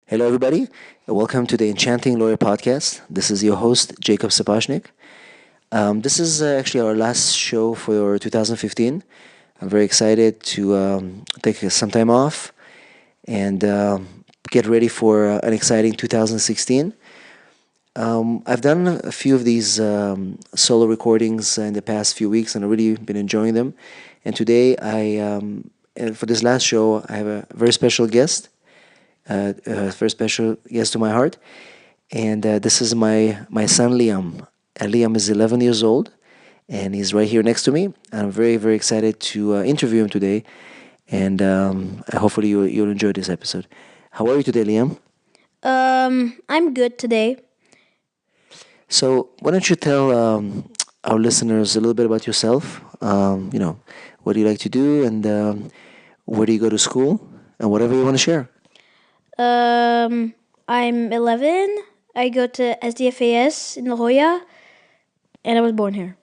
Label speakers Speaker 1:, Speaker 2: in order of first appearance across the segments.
Speaker 1: Hello, everybody. Welcome to the Enchanting Lawyer podcast. This is your host, Jacob Sapochnick. This is actually our last show for 2015. I'm very excited to take some time off and get ready for an exciting 2016. I've done a few of these solo recordings in the past few weeks, and I've really been enjoying them. And today, and for this last show, I have a very special guest, a very special guest to my heart, and this is my son Liam. Liam is 11 years old, and he's right here next to me. I'm very very excited to interview him today, and hopefully you'll enjoy this episode. How are you today, Liam?
Speaker 2: I'm good today.
Speaker 1: So why don't you tell our listeners a little bit about yourself? What do you like to do, and where do you go to school, and whatever you want to share.
Speaker 2: I'm 11. I go to SDFAS in La Jolla, and I was born here.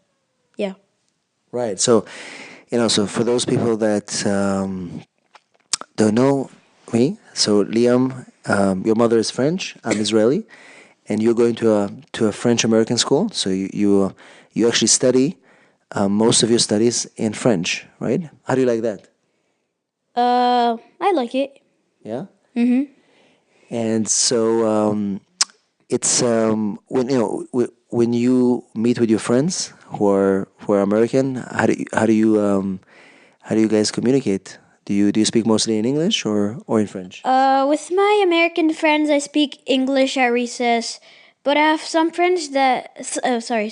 Speaker 2: Yeah.
Speaker 1: Right. So, so for those people that don't know me, so Liam, your mother is French. I'm Israeli, and you're going to a French American school. So you actually study most of your studies in French, right? How do you like that?
Speaker 2: I like it.
Speaker 1: Yeah.
Speaker 2: Mm-hmm.
Speaker 1: And so it's when you meet with your friends who are American, how do you guys communicate? Do you speak mostly in English or in French?
Speaker 2: With my American friends, I speak English at recess, but I have some friends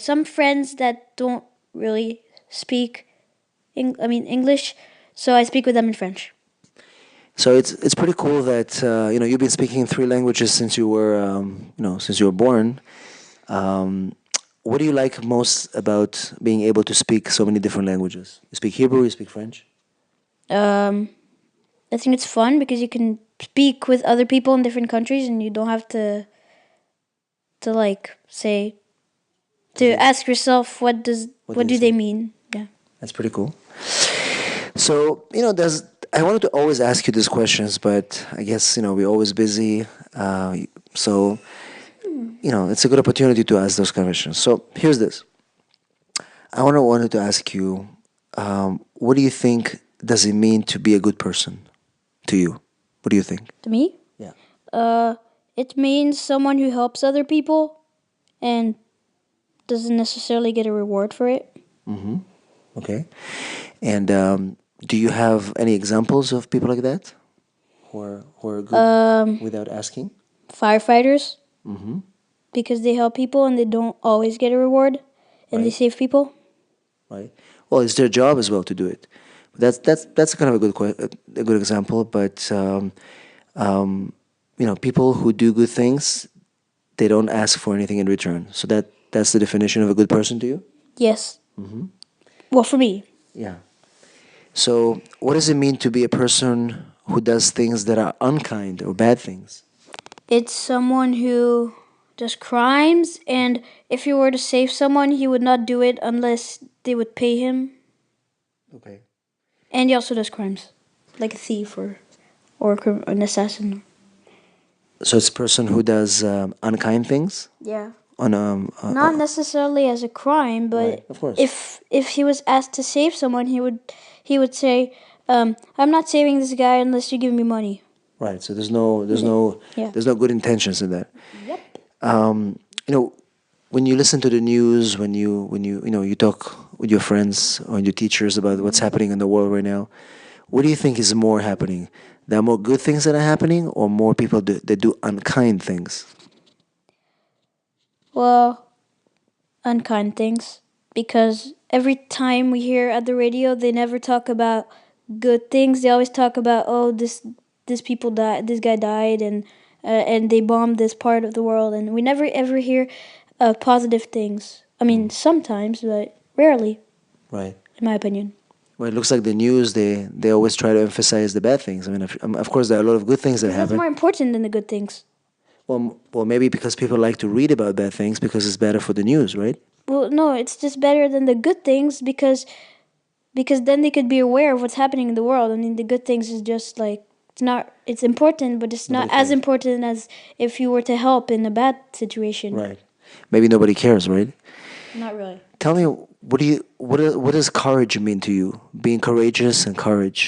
Speaker 2: some friends that don't really speak English, so I speak with them in French.
Speaker 1: So it's pretty cool that you've been speaking three languages since you were born. Um, what do you like most about being able to speak so many different languages? You speak Hebrew, you speak French.
Speaker 2: Um, I think it's fun because you can speak with other people in different countries, and you don't have to like say to ask yourself what do they mean. Yeah.
Speaker 1: That's pretty cool. So, there's. I wanted to always ask you these questions, but I guess we're always busy. So, it's a good opportunity to ask those questions. So, here's this. I wanted to ask you, what do you think does it mean to be a good person to you? What do you think?
Speaker 2: To me,
Speaker 1: Yeah.
Speaker 2: it means someone who helps other people and doesn't necessarily get a reward for it.
Speaker 1: Mm-hmm. Okay. And do you have any examples of people like that who are good without asking?
Speaker 2: Firefighters,
Speaker 1: Mm-hmm.
Speaker 2: because they help people and they don't always get a reward, and they
Speaker 1: Right.
Speaker 2: save people.
Speaker 1: Right. Well, it's their job as well to do it. That's kind of a good example. But um, people who do good things, they don't ask for anything in return. So that's the definition of a good person to you.
Speaker 2: Yes.
Speaker 1: Mm-hmm.
Speaker 2: Well, for me,
Speaker 1: Yeah. So what does it mean to be a person who does things that are unkind or bad things?
Speaker 2: it's someone who does crimes, and if he were to save someone, he would not do it unless they would pay him.
Speaker 1: Okay.
Speaker 2: And he also does crimes, like a thief or an assassin.
Speaker 1: So it's a person who does unkind things
Speaker 2: Yeah.
Speaker 1: on
Speaker 2: Not necessarily as a crime,
Speaker 1: right.
Speaker 2: but
Speaker 1: Of course.
Speaker 2: if he was asked to save someone, he would say, "I'm not saving this guy unless you give me money."
Speaker 1: Right. So there's no
Speaker 2: Yeah.
Speaker 1: there's no good intentions in that.
Speaker 2: Yep.
Speaker 1: Um, you know, when you listen to the news, when you talk with your friends or your teachers about what's happening in the world right now, what do you think is more happening? There are more good things that are happening, or more people that do unkind things?
Speaker 2: Well, unkind things, because every time we hear at the radio, they never talk about good things. They always talk about, oh, this people died, this guy died, and they bombed this part of the world, and we never ever hear positive things. I mean, sometimes, but rarely,
Speaker 1: Right.
Speaker 2: in my opinion.
Speaker 1: Well, it looks like the news they always try to emphasize the bad things. I mean, of course, there are a lot of good things that
Speaker 2: Because that's
Speaker 1: happen.
Speaker 2: more important than the good things.
Speaker 1: Well, maybe because people like to read about bad things because it's better for the news, right?
Speaker 2: Well, no, it's just better than the good things because then they could be aware of what's happening in the world. I mean, the good things is just like it's not. It's important, but it's not
Speaker 1: Nobody
Speaker 2: as
Speaker 1: cares.
Speaker 2: important as if you were to help in a bad situation.
Speaker 1: Right. Maybe nobody cares, right?
Speaker 2: Not really.
Speaker 1: Tell me, what does courage mean to you? Being courageous and courage.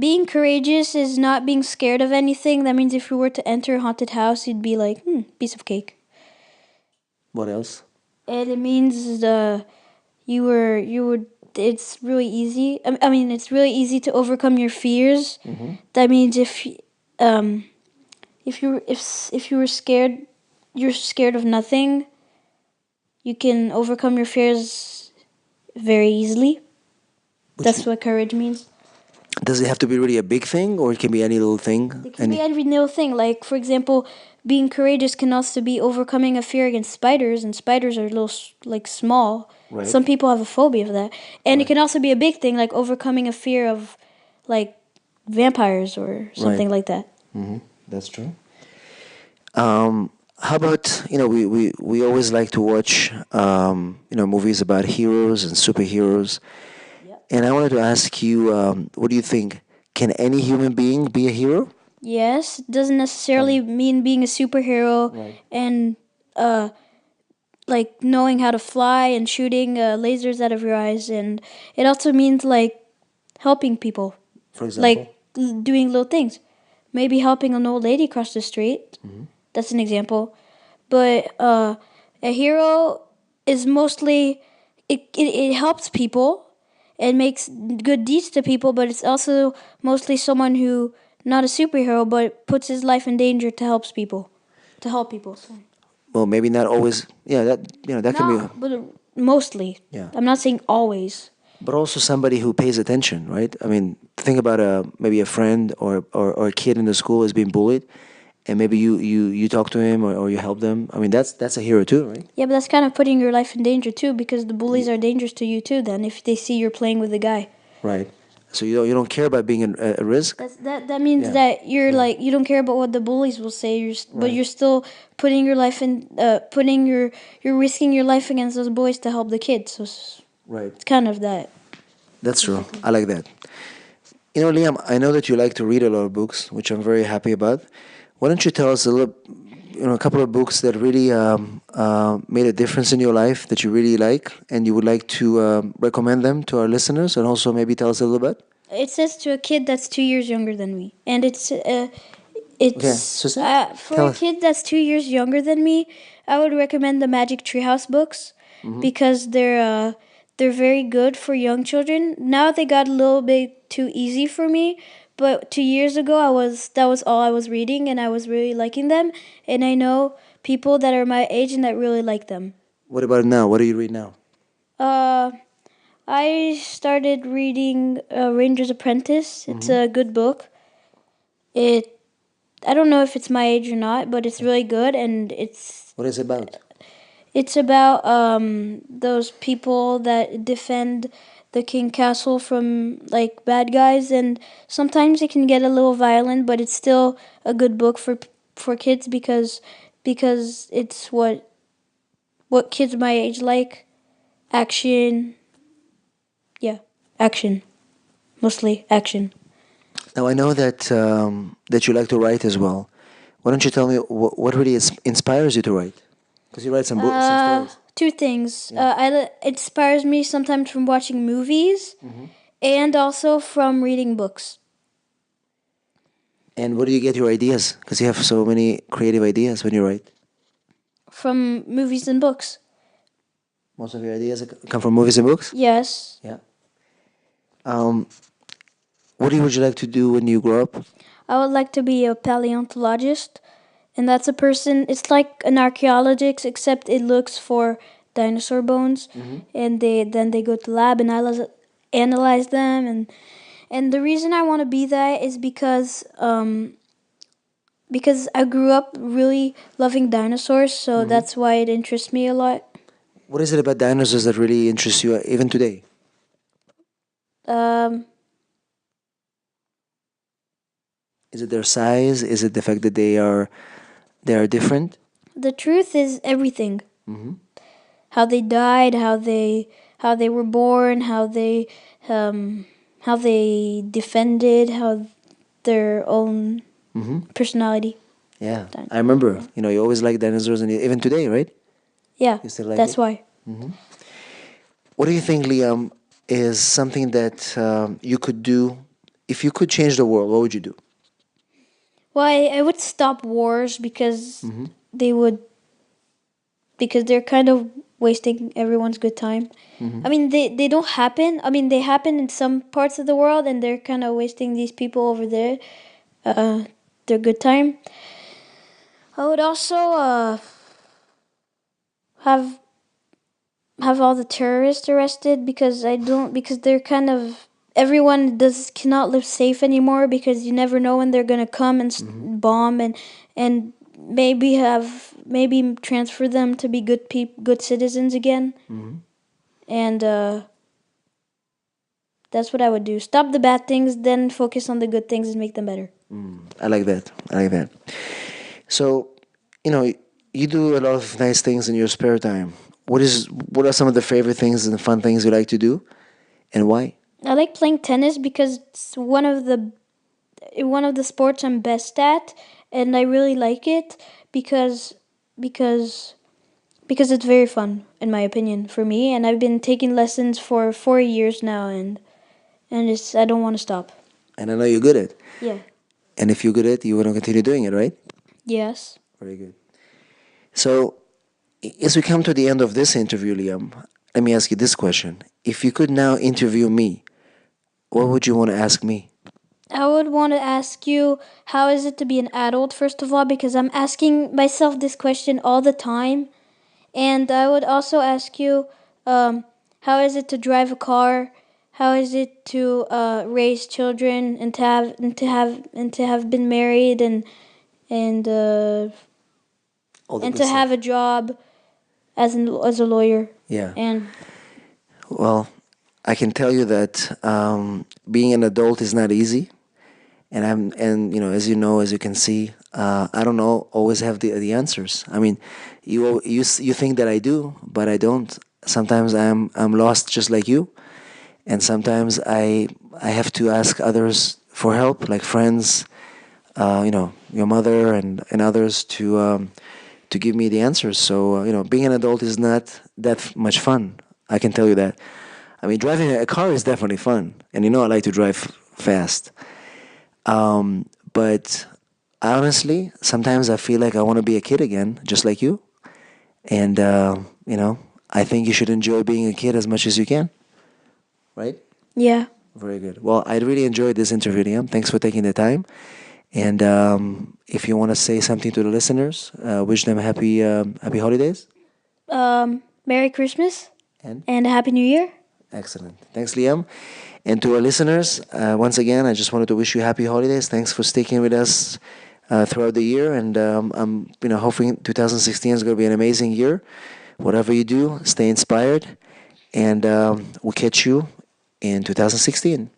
Speaker 2: Being courageous is not being scared of anything. That means if you were to enter a haunted house, you'd be like, piece of cake.
Speaker 1: What else?
Speaker 2: And it means you would. It's really easy. I mean, it's really easy to overcome your fears. That means um if you were scared, you're scared of nothing. You can overcome your fears very easily. That's what courage means.
Speaker 1: Does it have to be really a big thing, or it can be any little thing?
Speaker 2: It can be every little thing. Like, for example, being courageous can also be overcoming a fear against spiders, and spiders are little, like, small.
Speaker 1: Right.
Speaker 2: Some people have a phobia of that. And it can also be a big thing, like overcoming a fear of, like, vampires or something like that.
Speaker 1: That's true. How about we always like to watch movies about heroes and superheroes, and I wanted to ask you, what do you think? Can any human being be a hero?
Speaker 2: Yes, it doesn't necessarily mean being a superhero and like knowing how to fly and shooting lasers out of your eyes, and it also means like helping people,
Speaker 1: For example,
Speaker 2: like doing little things. Maybe helping an old lady cross the street. That's an example. But a hero is mostly it helps people. It makes good deeds to people, but it's also mostly someone who not a superhero, but puts his life in danger to help people. Sorry.
Speaker 1: well, maybe not always. Yeah, that can be.
Speaker 2: Not, but mostly.
Speaker 1: Yeah.
Speaker 2: I'm not saying always.
Speaker 1: But also somebody who pays attention, right? I mean, think about maybe a friend or a kid in the school is being bullied, and maybe you talk to him or you help them. I mean, that's a hero too, right?
Speaker 2: Yeah, but that's kind of putting your life in danger too, because the bullies are dangerous to you too. Then, if they see you're playing with a guy,
Speaker 1: Right. So you don't care about being a risk.
Speaker 2: that means that you're like you don't care about what the bullies will say. But you're still putting your life in, you're risking your life against those boys to help the kids. So
Speaker 1: Right.
Speaker 2: it's kind of that.
Speaker 1: That's true. I like that. Liam, I know that you like to read a lot of books, which I'm very happy about. Why don't you tell us a couple of books that really made a difference in your life that you really like, and you would like to recommend them to our listeners, and also maybe tell us a little bit.
Speaker 2: It says to a kid that's 2 years younger than me, and
Speaker 1: Okay,
Speaker 2: it's
Speaker 1: so
Speaker 2: for
Speaker 1: tell
Speaker 2: a
Speaker 1: us.
Speaker 2: kid that's 2 years younger than me. I would recommend the Magic Treehouse books because they're very good for young children. Now they got a little bit too easy for me, but 2 years ago that was all I was reading, and I was really liking them. And I know people that are my age and that really like them.
Speaker 1: What about now? What do you read now?
Speaker 2: Uh, I started reading Ranger's Apprentice. It's a good book. It I don't know if it's my age or not, but it's really good, and
Speaker 1: What is it about?
Speaker 2: it's about those people that defend the king castle from like bad guys, and sometimes it can get a little violent, but it's still a good book for kids because it's what kids my age like. Action, yeah, action, mostly action.
Speaker 1: Now I know that you like to write as well. Why don't you tell me what really inspires you to write? Because you write some books, some stories.
Speaker 2: Two things. It inspires me sometimes from watching movies and also from reading books.
Speaker 1: And where do you get your ideas? Because you have so many creative ideas when you write.
Speaker 2: From movies and books.
Speaker 1: Most of your ideas come from movies and books.
Speaker 2: Yes.
Speaker 1: Yeah. Um, would you like to do when you grow up?
Speaker 2: I would like to be a paleontologist. And that's a person, it's like an archaeologist, except it looks for dinosaur bones. And they go to the lab and analyze them. And the reason I want to be that is because I grew up really loving dinosaurs, so that's why it interests me a lot.
Speaker 1: What is it about dinosaurs that really interests you even today?
Speaker 2: Um,
Speaker 1: Is it their size? Is it the fact that they are different?
Speaker 2: the truth is everything. How they died, how they were born, how they defended, how their own
Speaker 1: Mm-hmm.
Speaker 2: personality.
Speaker 1: Yeah,
Speaker 2: Done.
Speaker 1: I remember. You always like dinosaurs, and even today, right?
Speaker 2: Yeah,
Speaker 1: You still like
Speaker 2: that's
Speaker 1: it.
Speaker 2: why.
Speaker 1: What do you think, Liam, is something that you could do if you could change the world? What would you do?
Speaker 2: Well, I would stop wars because
Speaker 1: Mm-hmm.
Speaker 2: they would because they're kind of wasting everyone's good time.
Speaker 1: Mm-hmm.
Speaker 2: I mean, they don't happen. I mean, they happen in some parts of the world, and they're kind of wasting these people over there their good time. I would also have have all the terrorists arrested because I don't because they're kind of everyone does cannot live safe anymore because you never know when they're gonna come and
Speaker 1: Mm-hmm.
Speaker 2: bomb and maybe transfer them to be good citizens again.
Speaker 1: Mm-hmm.
Speaker 2: And that's what I would do. Stop the bad things, then focus on the good things and make them better.
Speaker 1: I like that. I like that. So, you know, you do a lot of nice things in your spare time. What are some of the favorite things and fun things you like to do, and why?
Speaker 2: I like playing tennis because it's one of the sports I'm best at, and I really like it because because because it's very fun in my opinion for me, and I've been taking lessons for 4 years now, and it's I don't want to stop.
Speaker 1: And I know you're good at.
Speaker 2: Yeah.
Speaker 1: And if you're good at, you want to continue doing it, right?
Speaker 2: Yes.
Speaker 1: Very good. So, as we come to the end of this interview, Liam, let me ask you this question: if you could now interview me, what would you want to ask me?
Speaker 2: I would want to ask you, how is it to be an adult, first of all, because I'm asking myself this question all the time. And I would also ask you, how is it to drive a car? How is it to raise children and to have been married and uh,
Speaker 1: All the
Speaker 2: and
Speaker 1: good
Speaker 2: to
Speaker 1: stuff.
Speaker 2: have a job as a lawyer?
Speaker 1: Yeah.
Speaker 2: And
Speaker 1: Well, I can tell you that being an adult is not easy, and as you know, as you can see, I don't know always have the answers. I mean, you think that I do, but I don't. Sometimes I'm lost just like you, and sometimes I have to ask others for help, like friends, your mother and others to give me the answers. So being an adult is not that much fun. I can tell you that. I mean, driving a car is definitely fun, and I like to drive fast. But honestly, sometimes I feel like I want to be a kid again, just like you. And I think you should enjoy being a kid as much as you can. Right?
Speaker 2: yeah,
Speaker 1: Very good. Well, I really enjoyed this interview, Liam. Thanks for taking the time. And if you want to say something to the listeners, wish them happy holidays.
Speaker 2: Merry Christmas
Speaker 1: And
Speaker 2: and a Happy New Year.
Speaker 1: excellent. Thanks, Liam. And to our listeners, once again, I just wanted to wish you happy holidays. Thanks for sticking with us throughout the year. And I'm hoping 2016 is going to be an amazing year. Whatever you do, stay inspired. And we'll catch you in 2016.